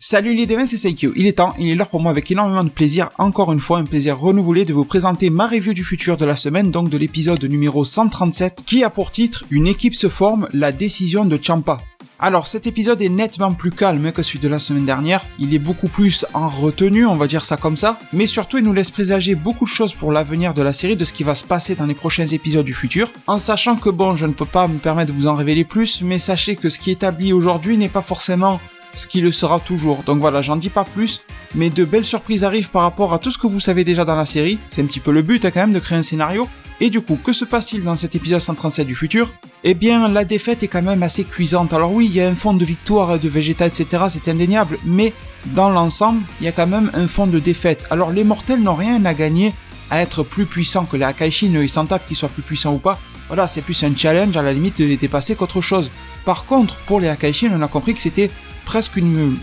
Salut les devins, c'est Seikyo. Il est l'heure pour moi avec énormément de plaisir, encore une fois un plaisir renouvelé de vous présenter ma review du futur de la semaine, donc de l'épisode numéro 137, qui a pour titre « Une équipe se forme, la décision de Ciampa ». Alors cet épisode est nettement plus calme que celui de la semaine dernière, il est beaucoup plus en retenue, on va dire ça comme ça, mais surtout il nous laisse présager beaucoup de choses pour l'avenir de la série, de ce qui va se passer dans les prochains épisodes du futur, en sachant que bon, je ne peux pas me permettre de vous en révéler plus, mais sachez que ce qui est établi aujourd'hui n'est pas forcément ce qui le sera toujours. Donc voilà, j'en dis pas plus, mais de belles surprises arrivent par rapport à tout ce que vous savez déjà dans la série, c'est un petit peu le but quand même de créer un scénario. Et du coup, que se passe-t-il dans cet épisode 137 du futur ? Eh bien, la défaite est quand même assez cuisante. Alors oui, il y a un fond de victoire de Vegeta, etc., c'est indéniable, mais dans l'ensemble, il y a quand même un fond de défaite. Alors les mortels n'ont rien à gagner à être plus puissants que les Akaishin, ils s'en tapent qu'ils soient plus puissants ou pas. Voilà, c'est plus un challenge à la limite de les dépasser qu'autre chose. Par contre, pour les Akaishin, on a compris que c'était presque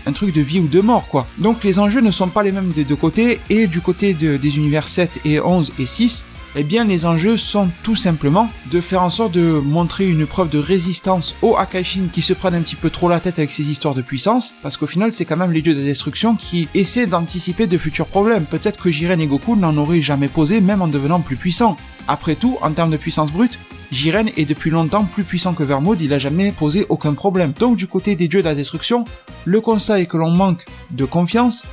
un truc de vie ou de mort, quoi. Donc les enjeux ne sont pas les mêmes des deux côtés, et du côté des univers 7 et 11 et 6, eh bien les enjeux sont tout simplement de faire en sorte de montrer une preuve de résistance aux Akaishin qui se prennent un petit peu trop la tête avec ces histoires de puissance, parce qu'au final c'est quand même les dieux de la destruction qui essaient d'anticiper de futurs problèmes. Peut-être que Jiren et Goku n'en auraient jamais posé, même en devenant plus puissants. Après tout, en termes de puissance brute, Jiren est depuis longtemps plus puissant que Vermouth, il a jamais posé aucun problème. Donc du côté des dieux de la destruction, le constat est que l'on manque de confiance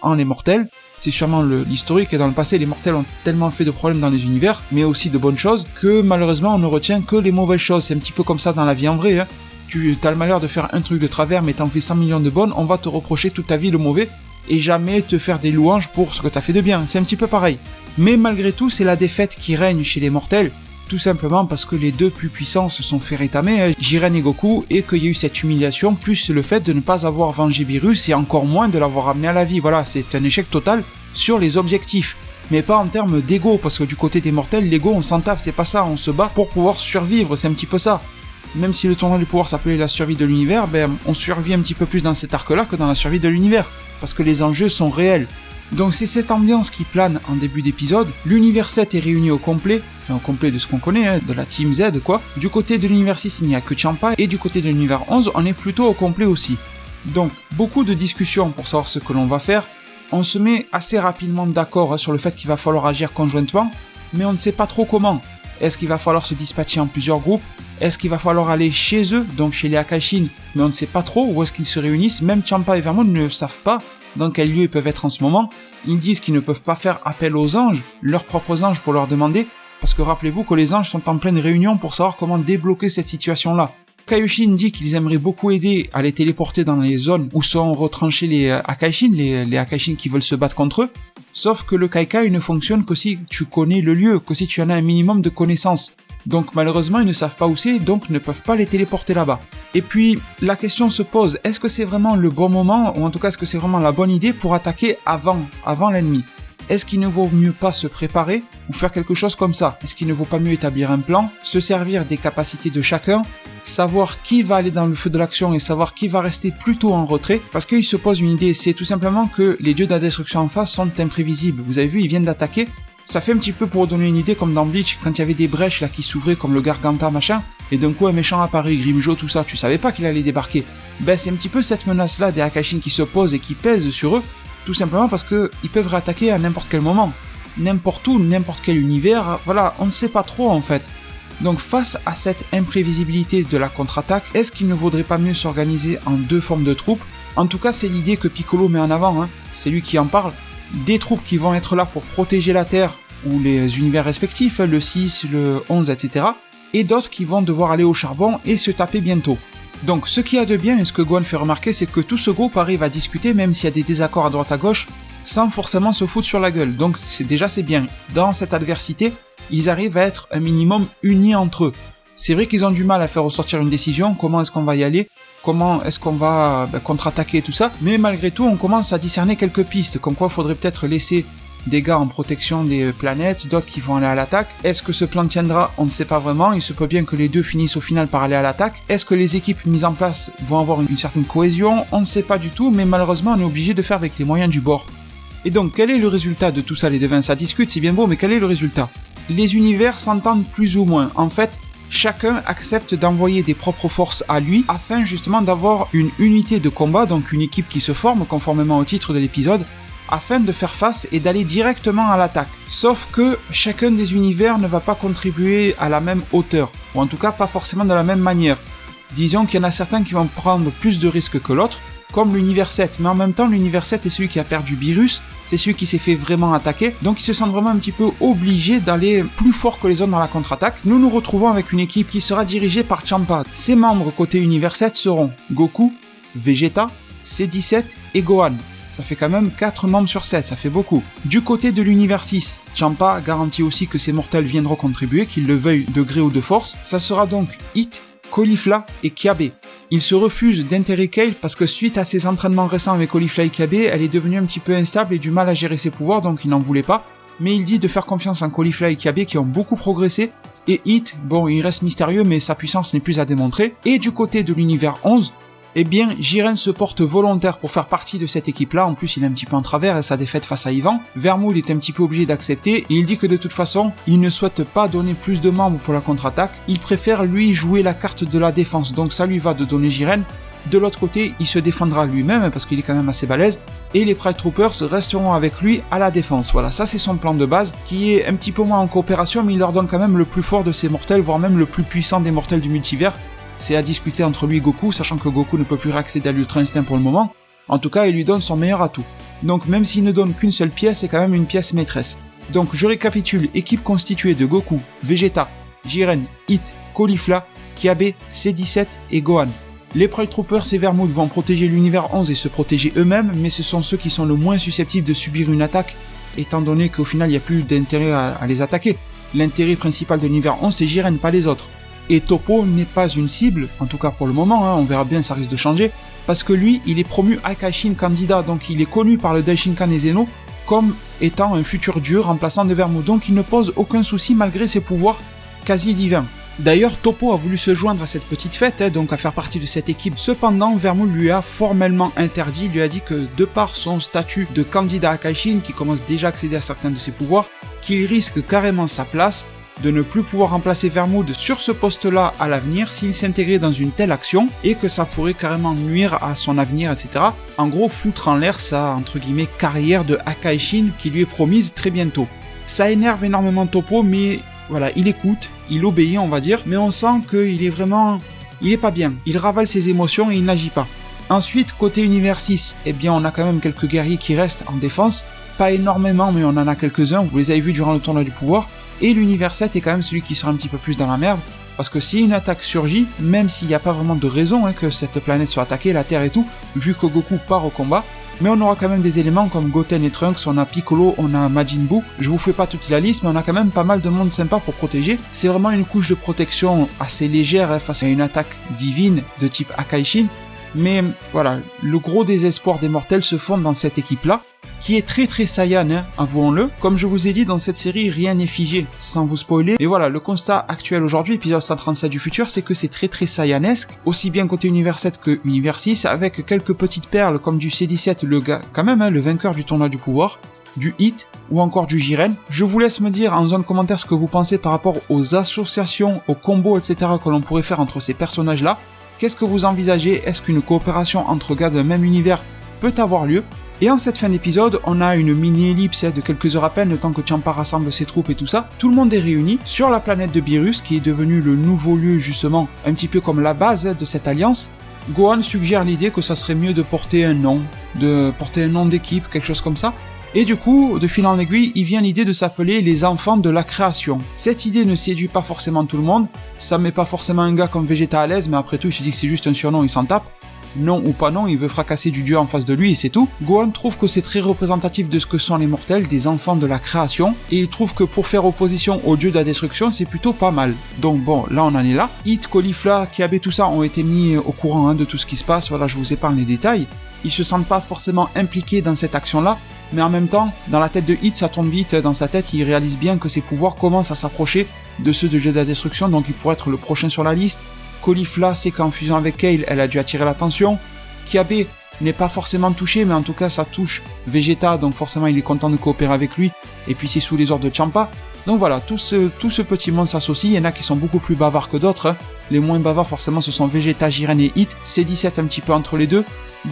en les mortels. C'est sûrement l'historique, et dans le passé les mortels ont tellement fait de problèmes dans les univers, mais aussi de bonnes choses, que malheureusement on ne retient que les mauvaises choses. C'est un petit peu comme ça dans la vie en vrai, hein. Tu as le malheur de faire un truc de travers mais t'en fais 100 millions de bonnes, on va te reprocher toute ta vie le mauvais, et jamais te faire des louanges pour ce que t'as fait de bien, c'est un petit peu pareil. Mais malgré tout, c'est la défaite qui règne chez les mortels, tout simplement parce que les deux plus puissants se sont fait rétamer, Jiren et Goku, et qu'il y a eu cette humiliation, plus le fait de ne pas avoir vengé Beerus, et encore moins de l'avoir ramené à la vie. Voilà, c'est un échec total sur les objectifs, mais pas en termes d'ego, parce que du côté des mortels, l'ego on s'en tape, c'est pas ça, on se bat pour pouvoir survivre, c'est un petit peu ça. Même si le tournoi du pouvoir s'appelait la survie de l'univers, on survit un petit peu plus dans cet arc-là que dans la survie de l'univers, parce que les enjeux sont réels. Donc c'est cette ambiance qui plane en début d'épisode, l'univers 7 est réuni au complet, enfin au complet de ce qu'on connaît, de la Team Z quoi. Du côté de l'univers 6 il n'y a que Ciampa, et du côté de l'univers 11 on est plutôt au complet aussi. Donc beaucoup de discussions pour savoir ce que l'on va faire, on se met assez rapidement d'accord sur le fait qu'il va falloir agir conjointement, mais on ne sait pas trop comment. Est-ce qu'il va falloir se dispatcher en plusieurs groupes ? Est-ce qu'il va falloir aller chez eux, donc chez les Akaishin, mais on ne sait pas trop où est-ce qu'ils se réunissent, même Ciampa et Vermouth ne savent pas dans quel lieu ils peuvent être en ce moment. Ils disent qu'ils ne peuvent pas faire appel aux anges, leurs propres anges pour leur demander, parce que rappelez-vous que les anges sont en pleine réunion pour savoir comment débloquer cette situation-là. Kaioshin dit qu'ils aimeraient beaucoup aider à les téléporter dans les zones où sont retranchés les Akaishin, les Akaishin qui veulent se battre contre eux, sauf que le Kaikai ne fonctionne que si tu connais le lieu, que si tu en as un minimum de connaissances. Donc malheureusement ils ne savent pas où c'est, donc ne peuvent pas les téléporter là-bas. Et puis la question se pose, est-ce que c'est vraiment le bon moment, ou en tout cas est-ce que c'est vraiment la bonne idée pour attaquer avant l'ennemi ? Est-ce qu'il ne vaut mieux pas se préparer ou faire quelque chose comme ça ? Est-ce qu'il ne vaut pas mieux établir un plan, se servir des capacités de chacun, savoir qui va aller dans le feu de l'action et savoir qui va rester plutôt en retrait ? Parce qu'il se pose une idée, c'est tout simplement que les dieux de la destruction en face sont imprévisibles. Vous avez vu, ils viennent d'attaquer. Ça fait un petit peu pour donner une idée comme dans Bleach, quand il y avait des brèches là qui s'ouvraient comme le Garganta machin, et d'un coup un méchant apparaît, Grimjo, tout ça, tu savais pas qu'il allait débarquer. C'est un petit peu cette menace là des Akaishin qui se posent et qui pèsent sur eux, tout simplement parce qu'ils peuvent réattaquer à n'importe quel moment. N'importe où, n'importe quel univers, voilà, on ne sait pas trop en fait. Donc face à cette imprévisibilité de la contre-attaque, est-ce qu'il ne vaudrait pas mieux s'organiser en deux formes de troupes ? En tout cas c'est l'idée que Piccolo met en avant, c'est lui qui en parle. Des troupes qui vont être là pour protéger la Terre ou les univers respectifs, le 6, le 11, etc. Et d'autres qui vont devoir aller au charbon et se taper bientôt. Donc ce qu'il y a de bien et ce que Gohan fait remarquer, c'est que tout ce groupe arrive à discuter même s'il y a des désaccords à droite à gauche, sans forcément se foutre sur la gueule. Donc c'est bien. Dans cette adversité, ils arrivent à être un minimum unis entre eux. C'est vrai qu'ils ont du mal à faire ressortir une décision, comment est-ce qu'on va y aller, comment est-ce qu'on va contre-attaquer tout ça, mais malgré tout on commence à discerner quelques pistes, comme quoi il faudrait peut-être laisser des gars en protection des planètes, d'autres qui vont aller à l'attaque. Est-ce que ce plan tiendra ? On ne sait pas vraiment, il se peut bien que les deux finissent au final par aller à l'attaque. Est-ce que les équipes mises en place vont avoir une certaine cohésion ? On ne sait pas du tout, mais malheureusement on est obligé de faire avec les moyens du bord. Et donc quel est le résultat de tout ça les devins ? Ça discute, c'est bien beau, mais quel est le résultat ? Les univers s'entendent plus ou moins. En fait, chacun accepte d'envoyer des propres forces à lui afin justement d'avoir une unité de combat, donc une équipe qui se forme conformément au titre de l'épisode, afin de faire face et d'aller directement à l'attaque. Sauf que chacun des univers ne va pas contribuer à la même hauteur, ou en tout cas pas forcément de la même manière. Disons qu'il y en a certains qui vont prendre plus de risques que l'autre, comme l'univers 7, mais en même temps l'univers 7 est celui qui a perdu Beerus, c'est celui qui s'est fait vraiment attaquer, donc il se sent vraiment un petit peu obligé d'aller plus fort que les autres dans la contre-attaque. Nous nous retrouvons avec une équipe qui sera dirigée par Champa. Ses membres côté univers 7 seront Goku, Vegeta, C17 et Gohan. Ça fait quand même 4 membres sur 7, ça fait beaucoup. Du côté de l'univers 6, Champa garantit aussi que ses mortels viendront contribuer, qu'ils le veuillent de gré ou de force. Ça sera donc Hit, Caulifla et Kiabe. Il se refuse d'enterrer Kale parce que suite à ses entraînements récents avec Caulifla et Kiabe, elle est devenue un petit peu instable et du mal à gérer ses pouvoirs, donc il n'en voulait pas. Mais il dit de faire confiance en Caulifla et Kiabe qui ont beaucoup progressé. Et Hit, bon, il reste mystérieux mais sa puissance n'est plus à démontrer. Et du côté de l'univers 11, eh bien, Jiren se porte volontaire pour faire partie de cette équipe-là. En plus, il est un petit peu en travers et sa défaite face à Ivan. Vermoud est un petit peu obligé d'accepter et il dit que de toute façon, il ne souhaite pas donner plus de membres pour la contre-attaque. Il préfère, lui, jouer la carte de la défense. Donc ça lui va de donner Jiren. De l'autre côté, il se défendra lui-même parce qu'il est quand même assez balèze. Et les Pride Troopers resteront avec lui à la défense. Voilà, ça c'est son plan de base qui est un petit peu moins en coopération, mais il leur donne quand même le plus fort de ses mortels, voire même le plus puissant des mortels du multivers. C'est à discuter entre lui et Goku, sachant que Goku ne peut plus réaccéder à l'Ultra Instinct pour le moment. En tout cas, il lui donne son meilleur atout. Donc même s'il ne donne qu'une seule pièce, c'est quand même une pièce maîtresse. Donc je récapitule, équipe constituée de Goku, Vegeta, Jiren, Hit, Caulifla, Kiabe, C17 et Gohan. Les Pride Troopers et Vermoud vont protéger l'univers 11 et se protéger eux-mêmes, mais ce sont ceux qui sont le moins susceptibles de subir une attaque, étant donné qu'au final il n'y a plus d'intérêt à les attaquer. L'intérêt principal de l'univers 11 c'est Jiren, pas les autres. Et Toppo n'est pas une cible, en tout cas pour le moment, on verra bien, ça risque de changer, parce que lui, il est promu Akaishin candidat, donc il est connu par le Daishinkan et Zeno comme étant un futur dieu remplaçant de Vermoud, donc il ne pose aucun souci malgré ses pouvoirs quasi divins. D'ailleurs, Toppo a voulu se joindre à cette petite fête, donc à faire partie de cette équipe. Cependant, Vermoud lui a formellement interdit, il lui a dit que de par son statut de candidat Akaishin, qui commence déjà à accéder à certains de ses pouvoirs, qu'il risque carrément sa place, de ne plus pouvoir remplacer Vermoud sur ce poste-là à l'avenir s'il s'intégrait dans une telle action et que ça pourrait carrément nuire à son avenir, etc. En gros, foutre en l'air sa, entre guillemets, carrière de Akaishin qui lui est promise très bientôt. Ça énerve énormément Toppo, mais voilà, il écoute, il obéit, on va dire, mais on sent qu'il est vraiment... il est pas bien, il ravale ses émotions et il n'agit pas. Ensuite, côté univers 6, eh bien on a quand même quelques guerriers qui restent en défense, pas énormément, mais on en a quelques-uns, vous les avez vus durant le tournoi du pouvoir. Et l'univers 7 est quand même celui qui sera un petit peu plus dans la merde, parce que si une attaque surgit, même s'il n'y a pas vraiment de raison que cette planète soit attaquée, la Terre et tout, vu que Goku part au combat, mais on aura quand même des éléments comme Goten et Trunks, on a Piccolo, on a Majin Buu, je vous fais pas toute la liste, mais on a quand même pas mal de monde sympa pour protéger. C'est vraiment une couche de protection assez légère face à une attaque divine de type Akaishin, mais voilà, le gros des espoirs des mortels se font dans cette équipe-là, qui est très très Saiyan, avouons-le. Comme je vous ai dit, dans cette série, rien n'est figé, sans vous spoiler. Et voilà, le constat actuel aujourd'hui, épisode 137 du futur, c'est que c'est très très Saiyanesque, aussi bien côté univers 7 que univers 6, avec quelques petites perles comme du C17, le gars, quand même, le vainqueur du tournoi du pouvoir, du Hit, ou encore du Jiren. Je vous laisse me dire en zone commentaire ce que vous pensez par rapport aux associations, aux combos, etc. que l'on pourrait faire entre ces personnages-là. Qu'est-ce que vous envisagez? Est-ce qu'une coopération entre gars d'un même univers peut avoir lieu? Et en cette fin d'épisode, on a une mini-ellipse de quelques heures à peine, le temps que Champa rassemble ses troupes et tout ça. Tout le monde est réuni sur la planète de Beerus, qui est devenue le nouveau lieu justement, un petit peu comme la base de cette alliance. Gohan suggère l'idée que ça serait mieux de porter un nom d'équipe, quelque chose comme ça. Et du coup, de fil en aiguille, il vient l'idée de s'appeler les enfants de la création. Cette idée ne séduit pas forcément tout le monde, ça met pas forcément un gars comme Vegeta à l'aise, mais après tout, il se dit que c'est juste un surnom, il s'en tape. Non ou pas non, il veut fracasser du dieu en face de lui et c'est tout. Gohan trouve que c'est très représentatif de ce que sont les mortels, des enfants de la création, et il trouve que pour faire opposition au dieu de la destruction, c'est plutôt pas mal. Donc bon, là on en est là. Hit, Caulifla, Kiabe, tout ça ont été mis au courant de tout ce qui se passe, voilà, je vous épargne les détails. Ils se sentent pas forcément impliqués dans cette action-là, mais en même temps, dans la tête de Hit, ça tourne vite, dans sa tête, il réalise bien que ses pouvoirs commencent à s'approcher de ceux de dieu de la destruction, donc il pourrait être le prochain sur la liste. Caulifla sait qu'en fusion avec Kale, elle a dû attirer l'attention. Kiabe n'est pas forcément touché, mais en tout cas ça touche Vegeta, donc forcément il est content de coopérer avec lui, et puis c'est sous les ordres de Champa. Donc voilà, tout ce petit monde s'associe, il y en a qui sont beaucoup plus bavards que d'autres, hein. Les moins bavards forcément ce sont Vegeta, Jiren et Hit, C17 un petit peu entre les deux,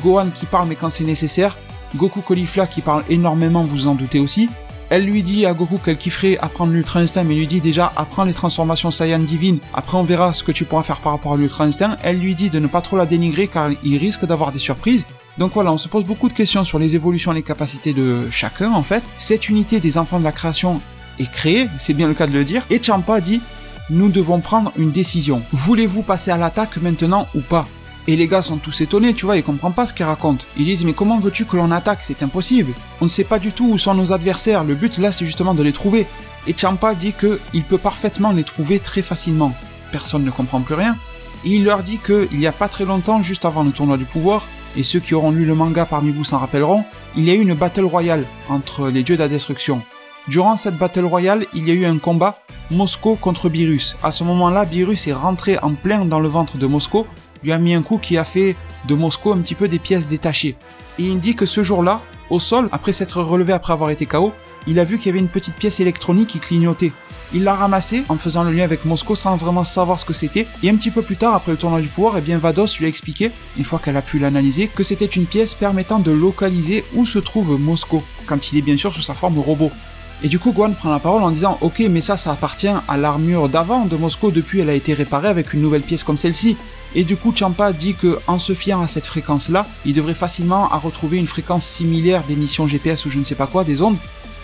Gohan qui parle mais quand c'est nécessaire, Goku Caulifla qui parle énormément, vous vous en doutez aussi. Elle lui dit à Goku qu'elle kifferait apprendre l'Ultra Instinct, mais lui dit déjà apprends les transformations Saiyan divines, après on verra ce que tu pourras faire par rapport à l'Ultra Instinct. Elle lui dit de ne pas trop la dénigrer car il risque d'avoir des surprises. Donc voilà, on se pose beaucoup de questions sur les évolutions et les capacités de chacun en fait. Cette unité des enfants de la création est créée, c'est bien le cas de le dire, et Champa dit nous devons prendre une décision. Voulez-vous passer à l'attaque maintenant ou pas? Et les gars sont tous étonnés, tu vois, ils comprennent pas ce qu'ils racontent. Ils disent mais comment veux-tu que l'on attaque? C'est impossible. On ne sait pas du tout où sont nos adversaires, le but là c'est justement de les trouver. Et Champa dit qu'il peut parfaitement les trouver très facilement. Personne ne comprend plus rien. Et il leur dit qu'il y a pas très longtemps, juste avant le tournoi du pouvoir, et ceux qui auront lu le manga parmi vous s'en rappelleront, il y a eu une battle royale entre les dieux de la destruction. Durant cette battle royale, il y a eu un combat Mosco contre Beerus. À ce moment-là, Beerus est rentré en plein dans le ventre de Mosco, lui a mis un coup qui a fait de Mosco un petit peu des pièces détachées. Et il dit que ce jour-là, au sol, après s'être relevé après avoir été KO, il a vu qu'il y avait une petite pièce électronique qui clignotait. Il l'a ramassée en faisant le lien avec Mosco sans vraiment savoir ce que c'était. Et un petit peu plus tard, après le tournoi du pouvoir, eh bien Vados lui a expliqué, une fois qu'elle a pu l'analyser, que c'était une pièce permettant de localiser où se trouve Mosco, quand il est bien sûr sous sa forme robot. Et du coup, Gohan prend la parole en disant « Ok, mais ça appartient à l'armure d'avant de Mosco, depuis elle a été réparée avec une nouvelle pièce comme celle-ci. » Et du coup, Champa dit qu'en se fiant à cette fréquence-là, il devrait facilement retrouver une fréquence similaire d'émission GPS ou je ne sais pas quoi, des ondes,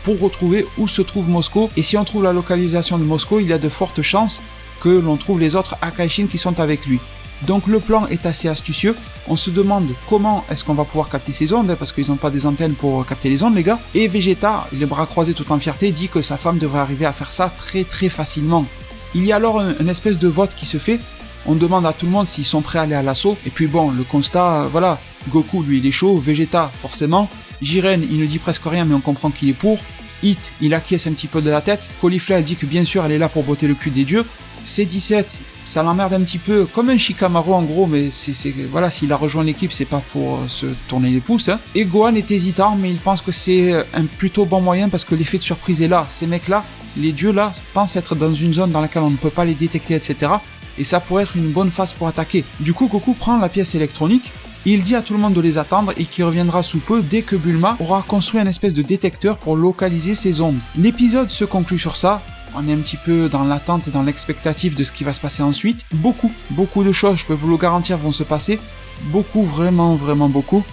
pour retrouver où se trouve Mosco. Et si on trouve la localisation de Mosco, il y a de fortes chances que l'on trouve les autres Akaishin qui sont avec lui. Donc le plan est assez astucieux, on se demande comment est-ce qu'on va pouvoir capter ces ondes, parce qu'ils n'ont pas des antennes pour capter les ondes les gars, et Vegeta, les bras croisés tout en fierté, dit que sa femme devrait arriver à faire ça très très facilement. Il y a alors une espèce de vote qui se fait, on demande à tout le monde s'ils sont prêts à aller à l'assaut, et puis bon, le constat, voilà, Goku lui il est chaud, Vegeta forcément, Jiren il ne dit presque rien mais on comprend qu'il est pour, Hit il acquiesce un petit peu de la tête, Caulifla dit que bien sûr elle est là pour botter le cul des dieux, C17 ça l'emmerde un petit peu, comme un Shikamaru en gros, mais voilà, s'il a rejoint l'équipe, c'est pas pour se tourner les pouces, hein. Et Gohan est hésitant, mais il pense que c'est un plutôt bon moyen parce que l'effet de surprise est là. Ces mecs-là, les dieux là, pensent être dans une zone dans laquelle on ne peut pas les détecter, etc. Et ça pourrait être une bonne phase pour attaquer. Du coup, Goku prend la pièce électronique, il dit à tout le monde de les attendre et qu'il reviendra sous peu dès que Bulma aura construit un espèce de détecteur pour localiser ces ondes. L'épisode se conclut sur ça. On est un petit peu dans l'attente et dans l'expectative de ce qui va se passer ensuite. Beaucoup de choses, je peux vous le garantir, vont se passer. Beaucoup, vraiment beaucoup.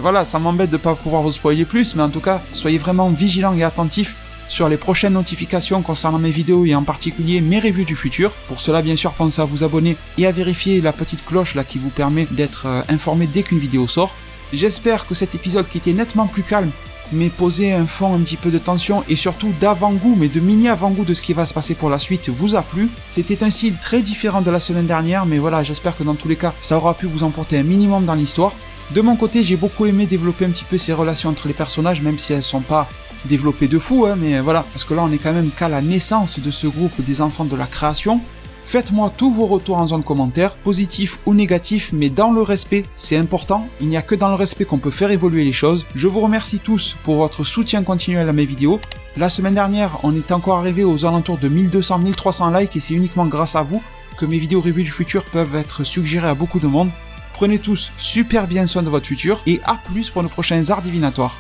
Voilà, ça m'embête de ne pas pouvoir vous spoiler plus, mais en tout cas, soyez vraiment vigilants et attentifs sur les prochaines notifications concernant mes vidéos et en particulier mes reviews du futur. Pour cela, bien sûr, pensez à vous abonner et à vérifier la petite cloche là qui vous permet d'être informé dès qu'une vidéo sort. J'espère que cet épisode qui était nettement plus calme mais poser un fond un petit peu de tension et surtout d'avant-goût, mais de mini avant-goût de ce qui va se passer pour la suite vous a plu. C'était un style très différent de la semaine dernière, mais voilà, j'espère que dans tous les cas, ça aura pu vous emporter un minimum dans l'histoire. De mon côté, j'ai beaucoup aimé développer un petit peu ces relations entre les personnages, même si elles sont pas développées de fou, hein, mais voilà, parce que là on est quand même qu'à la naissance de ce groupe des enfants de la création. Faites-moi tous vos retours en zone commentaire, positifs ou négatifs, mais dans le respect, c'est important. Il n'y a que dans le respect qu'on peut faire évoluer les choses. Je vous remercie tous pour votre soutien continuel à mes vidéos. La semaine dernière, on est encore arrivé aux alentours de 1200-1300 likes et c'est uniquement grâce à vous que mes vidéos reviews du futur peuvent être suggérées à beaucoup de monde. Prenez tous super bien soin de votre futur et à plus pour nos prochains arts divinatoires.